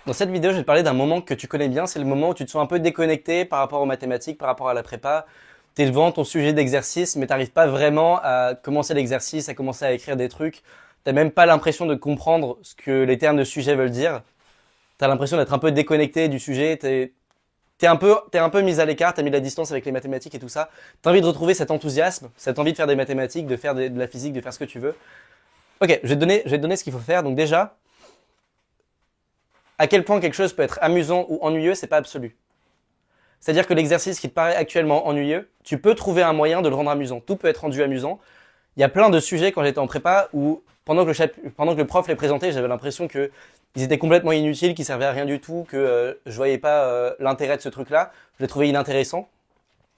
Dans cette vidéo, je vais te parler d'un moment que tu connais bien. C'est le moment où tu te sens un peu déconnecté par rapport aux mathématiques, par rapport à la prépa. Tu es devant ton sujet d'exercice, mais tu n'arrives pas vraiment à commencer l'exercice, à commencer à écrire des trucs. Tu même pas l'impression de comprendre ce que les termes de sujet veulent dire. Tu as l'impression d'être un peu déconnecté du sujet. T'es un peu mis à l'écart, t'as mis de la distance avec les mathématiques et tout ça. T'as envie de retrouver cet enthousiasme, cette envie de faire des mathématiques, de faire de la physique, de faire ce que tu veux. Ok, je vais te donner ce qu'il faut faire. Donc déjà, à quel point quelque chose peut être amusant ou ennuyeux, c'est pas absolu. C'est-à-dire que l'exercice qui te paraît actuellement ennuyeux, tu peux trouver un moyen de le rendre amusant. Tout peut être rendu amusant. Il y a plein de sujets quand j'étais en prépa où, pendant que le prof les présentait, j'avais l'impression que ils étaient complètement inutiles, qu'ils servaient à rien du tout, que je voyais pas l'intérêt de ce truc-là. Je les trouvais inintéressants.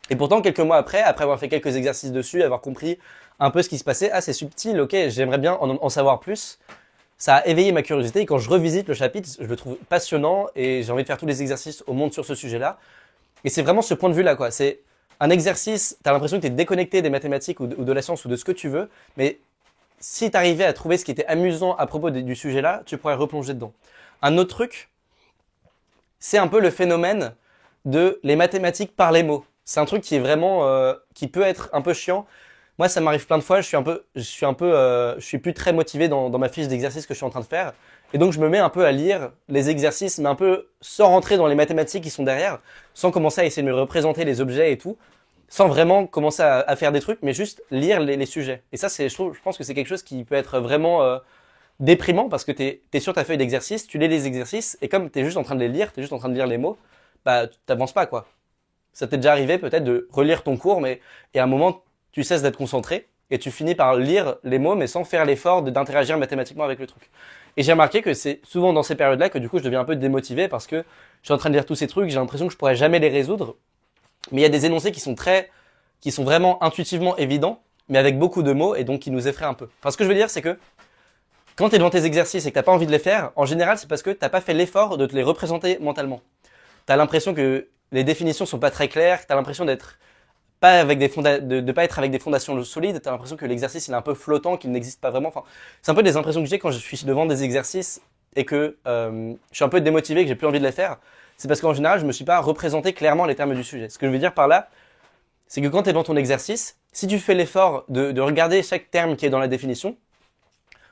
Et pourtant, quelques mois après avoir fait quelques exercices dessus, avoir compris un peu ce qui se passait, ah c'est subtil, ok, j'aimerais bien en savoir plus. Ça a éveillé ma curiosité et quand je revisite le chapitre, je le trouve passionnant et j'ai envie de faire tous les exercices au monde sur ce sujet-là. Et c'est vraiment ce point de vue-là, quoi. C'est un exercice, t'as l'impression que t'es déconnecté des mathématiques ou de la science ou de ce que tu veux, mais si t'arrivais à trouver ce qui était amusant à propos du sujet-là, tu pourrais replonger dedans. Un autre truc, c'est un peu le phénomène de les mathématiques par les mots. C'est un truc qui est vraiment, qui peut être un peu chiant. Moi, ça m'arrive plein de fois. Je suis plus très motivé dans ma fiche d'exercice que je suis en train de faire. Et donc, je me mets un peu à lire les exercices, mais un peu sans rentrer dans les mathématiques qui sont derrière, sans commencer à essayer de me représenter les objets et tout, sans vraiment commencer à faire des trucs, mais juste lire les sujets. Et ça, je pense que c'est quelque chose qui peut être vraiment déprimant parce que t'es sur ta feuille d'exercice, tu lis les exercices, et comme t'es juste en train de les lire, t'es juste en train de lire les mots, bah, t'avances pas, quoi. Ça t'est déjà arrivé peut-être de relire ton cours, mais et à un moment tu cesses d'être concentré et tu finis par lire les mots, mais sans faire l'effort d'interagir mathématiquement avec le truc. Et j'ai remarqué que c'est souvent dans ces périodes-là que du coup je deviens un peu démotivé parce que je suis en train de lire tous ces trucs, j'ai l'impression que je pourrais jamais les résoudre. Mais il y a des énoncés qui sont vraiment intuitivement évidents, mais avec beaucoup de mots et donc qui nous effraient un peu. Enfin, ce que je veux dire, c'est que quand t'es devant tes exercices et que t'as pas envie de les faire, en général, c'est parce que t'as pas fait l'effort de te les représenter mentalement. T'as l'impression que les définitions sont pas très claires, t'as l'impression d'être pas avec de pas être avec des fondations solides, t'as l'impression que l'exercice il est un peu flottant, qu'il n'existe pas vraiment. Enfin, c'est un peu des impressions que j'ai quand je suis devant des exercices et que je suis un peu démotivé, que j'ai plus envie de les faire. C'est parce qu'en général, je me suis pas représenté clairement les termes du sujet. Ce que je veux dire par là, c'est que quand tu es dans ton exercice, si tu fais l'effort de regarder chaque terme qui est dans la définition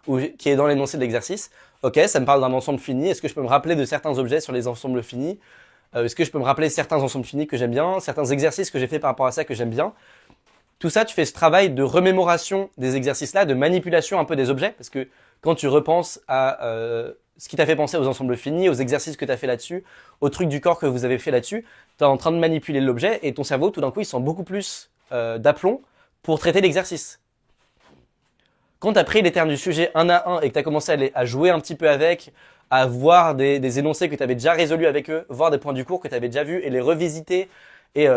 ou qui est dans l'énoncé de l'exercice, ok, ça me parle d'un ensemble fini. Est-ce que je peux me rappeler de certains objets sur les ensembles finis? Est-ce que je peux me rappeler certains ensembles finis que j'aime bien, certains exercices que j'ai fait par rapport à ça que j'aime bien? Tout ça, tu fais ce travail de remémoration des exercices-là, de manipulation un peu des objets, parce que quand tu repenses à ce qui t'a fait penser aux ensembles finis, aux exercices que tu as fait là-dessus, aux trucs du corps que vous avez fait là-dessus, tu es en train de manipuler l'objet et ton cerveau, tout d'un coup, il sent beaucoup plus d'aplomb pour traiter l'exercice. Quand tu as pris les termes du sujet un à un et que tu as commencé à jouer un petit peu avec, à voir des énoncés que tu avais déjà résolus avec eux, voir des points du cours que tu avais déjà vus et les revisiter et,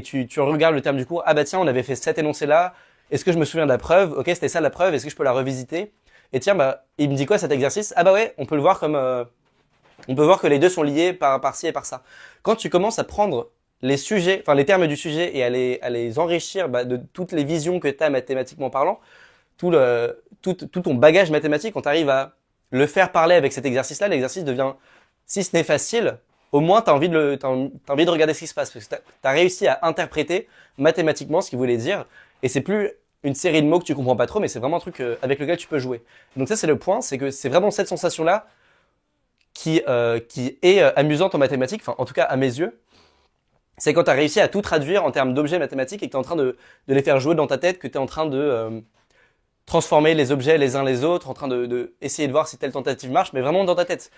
tu regardes le terme du cours, ah bah tiens, on avait fait cet énoncé-là, est-ce que je me souviens de la preuve? Ok, c'était ça la preuve, est-ce que je peux la revisiter? Et tiens, bah, il me dit quoi cet exercice? Ah bah ouais, on peut le voir comme, on peut voir que les deux sont liés par ci et par ça. Quand tu commences à prendre les sujets, enfin les termes du sujet et à les enrichir bah, de toutes les visions que tu as mathématiquement parlant, tout ton bagage mathématique, quand tu arrives à le faire parler avec cet exercice-là, l'exercice devient, si ce n'est facile, au moins t'as envie t'as envie de regarder ce qui se passe, parce que t'as réussi à interpréter mathématiquement ce qu'il voulait dire, et c'est plus une série de mots que tu comprends pas trop, mais c'est vraiment un truc avec lequel tu peux jouer. Donc ça c'est le point, c'est que c'est vraiment cette sensation-là qui est amusante en mathématiques, enfin en tout cas à mes yeux, c'est quand tu as réussi à tout traduire en termes d'objets mathématiques et que tu es en train de les faire jouer dans ta tête, que tu es en train de transformer les objets les uns les autres, en train de essayer de voir si telle tentative marche, mais vraiment dans ta tête.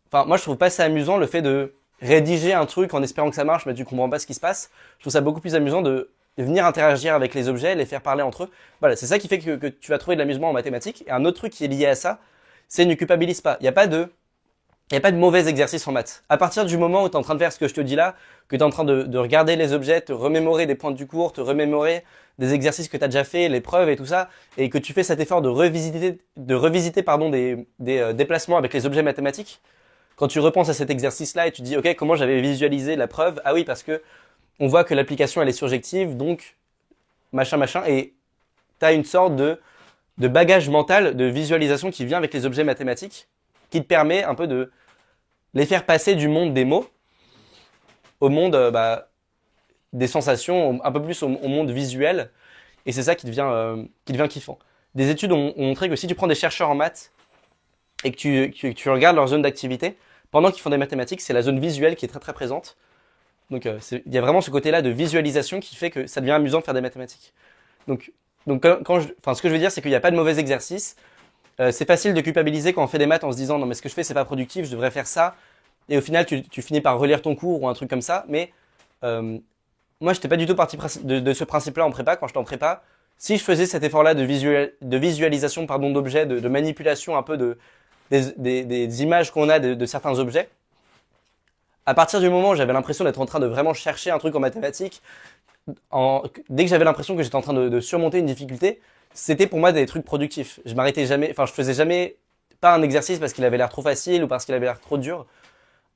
Enfin, moi je trouve pas ça amusant le fait de rédiger un truc en espérant que ça marche, mais tu comprends pas ce qui se passe. Je trouve ça beaucoup plus amusant de venir interagir avec les objets, les faire parler entre eux. Voilà, c'est ça qui fait que tu vas trouver de l'amusement en mathématiques. Et un autre truc qui est lié à ça, c'est ne culpabilise pas. Il n'y a pas de mauvais exercice en maths. À partir du moment où tu es en train de faire ce que je te dis là, que tu es en train de regarder les objets, te remémorer des points du cours, te remémorer des exercices que tu as déjà fait, les preuves et tout ça, et que tu fais cet effort de revisiter pardon, des déplacements avec les objets mathématiques, quand tu repenses à cet exercice-là et tu dis, ok, comment j'avais visualisé la preuve? Ah oui, parce que on voit que l'application elle est surjective, donc machin machin, et tu as une sorte de bagage mental, de visualisation qui vient avec les objets mathématiques, qui te permet un peu les faire passer du monde des mots au monde des sensations, un peu plus au monde visuel. Et c'est ça qui devient kiffant. Des études ont montré que si tu prends des chercheurs en maths et que tu regardes leur zone d'activité, pendant qu'ils font des mathématiques, c'est la zone visuelle qui est très très présente. Donc il y a vraiment ce côté-là de visualisation qui fait que ça devient amusant de faire des mathématiques. Donc, ce que je veux dire, c'est qu'il n'y a pas de mauvais exercice. C'est facile de culpabiliser quand on fait des maths en se disant non mais ce que je fais c'est pas productif, je devrais faire ça. Et au final tu finis par relire ton cours ou un truc comme ça. Mais moi j'étais pas du tout parti de ce principe-là en prépa quand j'étais en prépa. Si je faisais cet effort-là de visualisation d'objets, de manipulation un peu des images qu'on a de certains objets, à partir du moment où j'avais l'impression d'être en train de vraiment chercher un truc en mathématiques, dès que j'avais l'impression que j'étais en train de surmonter une difficulté, c'était pour moi des trucs productifs. Je m'arrêtais jamais, je faisais jamais pas un exercice parce qu'il avait l'air trop facile ou parce qu'il avait l'air trop dur.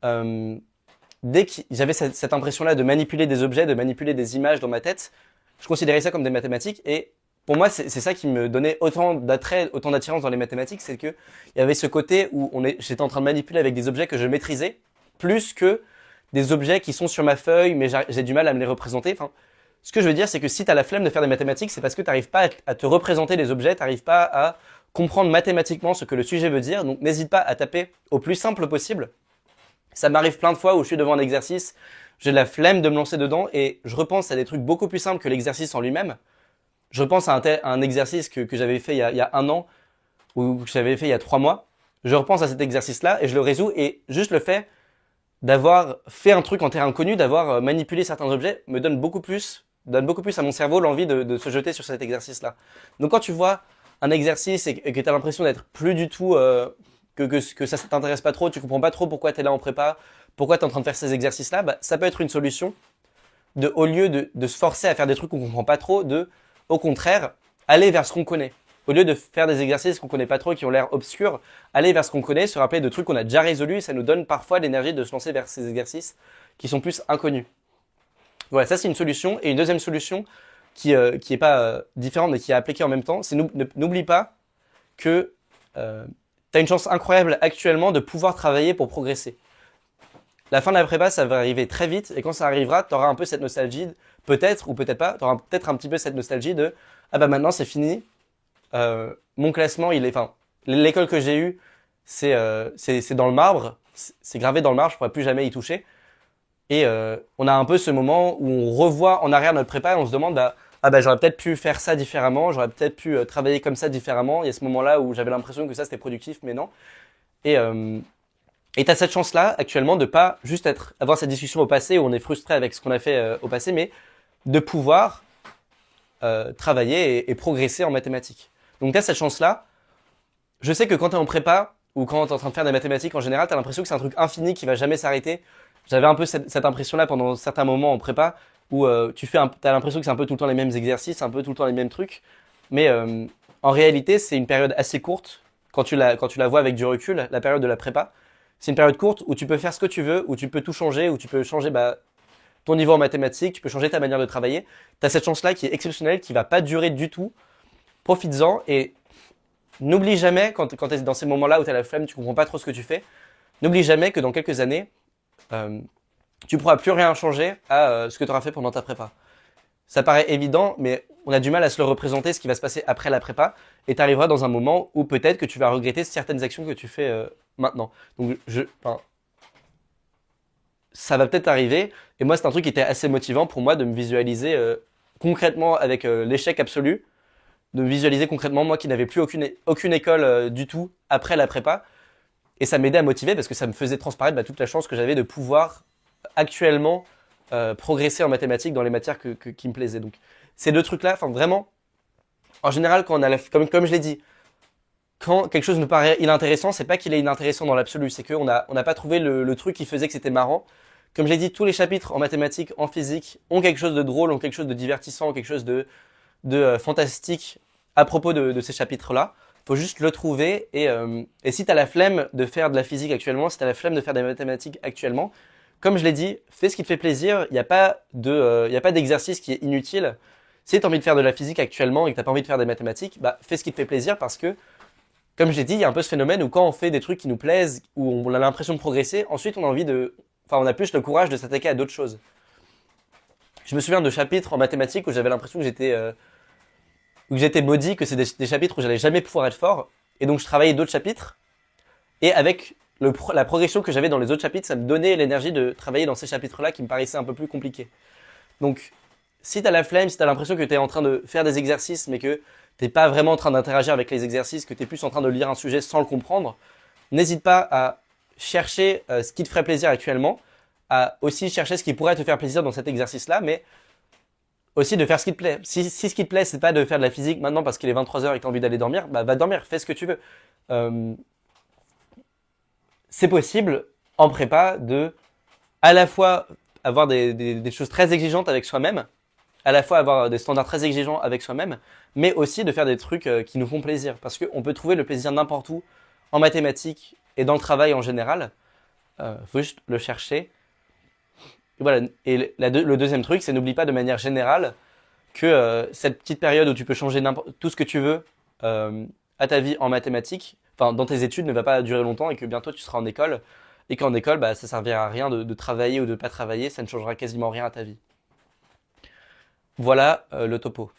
Dès que j'avais cette impression-là de manipuler des objets, de manipuler des images dans ma tête, je considérais ça comme des mathématiques. Et pour moi, c'est ça qui me donnait autant d'attrait, autant d'attirance dans les mathématiques, c'est que il y avait ce côté où j'étais en train de manipuler avec des objets que je maîtrisais, plus que des objets qui sont sur ma feuille, mais j'ai du mal à me les représenter. Enfin, ce que je veux dire, c'est que si tu as la flemme de faire des mathématiques, c'est parce que tu n'arrives pas à te représenter les objets, tu n'arrives pas à comprendre mathématiquement ce que le sujet veut dire. Donc n'hésite pas à taper au plus simple possible. Ça m'arrive plein de fois où je suis devant un exercice, j'ai la flemme de me lancer dedans et je repense à des trucs beaucoup plus simples que l'exercice en lui-même. Je repense à un exercice que j'avais fait il y a 1 an ou que j'avais fait il y a 3 mois. Je repense à cet exercice-là et je le résous et juste le fait d'avoir fait un truc en terrain inconnu, d'avoir manipulé certains objets, donne beaucoup plus à mon cerveau l'envie de se jeter sur cet exercice-là. Donc quand tu vois un exercice et que tu as l'impression d'être plus du tout, que ça t'intéresse pas trop, tu comprends pas trop pourquoi tu es là en prépa, pourquoi tu es en train de faire ces exercices-là, ça peut être une solution au lieu de se forcer à faire des trucs qu'on comprend pas trop, au contraire, aller vers ce qu'on connaît. Au lieu de faire des exercices qu'on connaît pas trop, qui ont l'air obscurs, aller vers ce qu'on connaît, se rappeler de trucs qu'on a déjà résolus, ça nous donne parfois l'énergie de se lancer vers ces exercices qui sont plus inconnus. Voilà, ça c'est une solution. Et une deuxième solution qui est pas différente mais qui est appliquée en même temps, c'est n'oublie pas que tu as une chance incroyable actuellement de pouvoir travailler pour progresser. La fin de la prépa, ça va arriver très vite et quand ça arrivera, tu auras un peu cette nostalgie, peut-être ou peut-être pas, tu auras peut-être un petit peu cette nostalgie de ah bah maintenant c'est fini. Mon classement, l'école que j'ai eue, c'est dans le marbre, c'est gravé dans le marbre, je pourrais plus jamais y toucher. Et on a un peu ce moment où on revoit en arrière notre prépa et on se demande j'aurais peut-être pu faire ça différemment, j'aurais peut-être pu travailler comme ça différemment. Il y a ce moment-là où j'avais l'impression que ça c'était productif, mais non. Et t'as cette chance-là actuellement de pas juste avoir cette discussion au passé où on est frustré avec ce qu'on a fait au passé, mais de pouvoir travailler et progresser en mathématiques. Donc t'as cette chance-là. Je sais que quand t'es en prépa ou quand t'es en train de faire des mathématiques en général, t'as l'impression que c'est un truc infini qui va jamais s'arrêter. J'avais un peu cette impression-là pendant certains moments en prépa où t'as l'impression que c'est un peu tout le temps les mêmes exercices, un peu tout le temps les mêmes trucs. Mais en réalité, c'est une période assez courte quand tu la vois avec du recul, la période de la prépa. C'est une période courte où tu peux faire ce que tu veux, où tu peux tout changer, où tu peux changer ton niveau en mathématiques, tu peux changer ta manière de travailler. T'as cette chance-là qui est exceptionnelle, qui va pas durer du tout. Profites-en et n'oublie jamais, quand tu es dans ces moments-là où tu as la flemme, tu comprends pas trop ce que tu fais, n'oublie jamais que dans quelques années, tu pourras plus rien changer à ce que tu auras fait pendant ta prépa. Ça paraît évident, mais on a du mal à se le représenter, ce qui va se passer après la prépa, et tu arriveras dans un moment où peut-être que tu vas regretter certaines actions que tu fais maintenant. Donc, ça va peut-être arriver, et moi c'est un truc qui était assez motivant pour moi de me visualiser concrètement avec l'échec absolu, de me visualiser concrètement moi qui n'avais plus aucune école du tout après la prépa, et ça m'aidait à motiver parce que ça me faisait transparaître toute la chance que j'avais de pouvoir actuellement progresser en mathématiques dans les matières qui me plaisaient. Donc ces deux trucs-là, vraiment, en général quand on a comme je l'ai dit, quand quelque chose nous paraît inintéressant, c'est pas qu'il est inintéressant dans l'absolu, c'est qu'on n'a pas trouvé le truc qui faisait que c'était marrant. Comme je l'ai dit, tous les chapitres en mathématiques, en physique, ont quelque chose de drôle, ont quelque chose de divertissant, ont quelque chose de fantastique à propos de ces chapitres-là. Faut juste le trouver et si t'as la flemme de faire de la physique actuellement, si t'as la flemme de faire des mathématiques actuellement, comme je l'ai dit, fais ce qui te fait plaisir. Il y a pas d'exercice qui est inutile. Si t'as envie de faire de la physique actuellement et que t'as pas envie de faire des mathématiques, fais ce qui te fait plaisir parce que comme j'ai dit, il y a un peu ce phénomène où quand on fait des trucs qui nous plaisent, où on a l'impression de progresser, ensuite on a envie de, enfin on a plus le courage de s'attaquer à d'autres choses. Je me souviens de chapitres en mathématiques où j'avais l'impression que j'étais maudit, que c'est des chapitres où j'allais jamais pouvoir être fort, et donc je travaillais d'autres chapitres, et avec la progression que j'avais dans les autres chapitres, ça me donnait l'énergie de travailler dans ces chapitres-là qui me paraissaient un peu plus compliqués. Donc, si t'as la flemme, si t'as l'impression que t'es en train de faire des exercices, mais que t'es pas vraiment en train d'interagir avec les exercices, que t'es plus en train de lire un sujet sans le comprendre, n'hésite pas à chercher ce qui te ferait plaisir actuellement, à aussi chercher ce qui pourrait te faire plaisir dans cet exercice-là, mais aussi de faire ce qui te plaît. Si ce qui te plaît, c'est pas de faire de la physique maintenant parce qu'il est 23 heures et que t'as envie d'aller dormir, bah va dormir, fais ce que tu veux. Euh, c'est possible en prépa de à la fois avoir des choses très exigeantes avec soi-même, à la fois avoir des standards très exigeants avec soi-même, mais aussi de faire des trucs qui nous font plaisir. Parce qu'on peut trouver le plaisir n'importe où, en mathématiques et dans le travail en général. Faut juste le chercher. Et voilà. Et le deuxième truc, c'est n'oublie pas de manière générale que cette petite période où tu peux changer tout ce que tu veux à ta vie en mathématiques, enfin dans tes études, ne va pas durer longtemps et que bientôt tu seras en école. Et qu'en école, bah, ça servira à rien de travailler ou de pas travailler, ça ne changera quasiment rien à ta vie. Voilà le topo.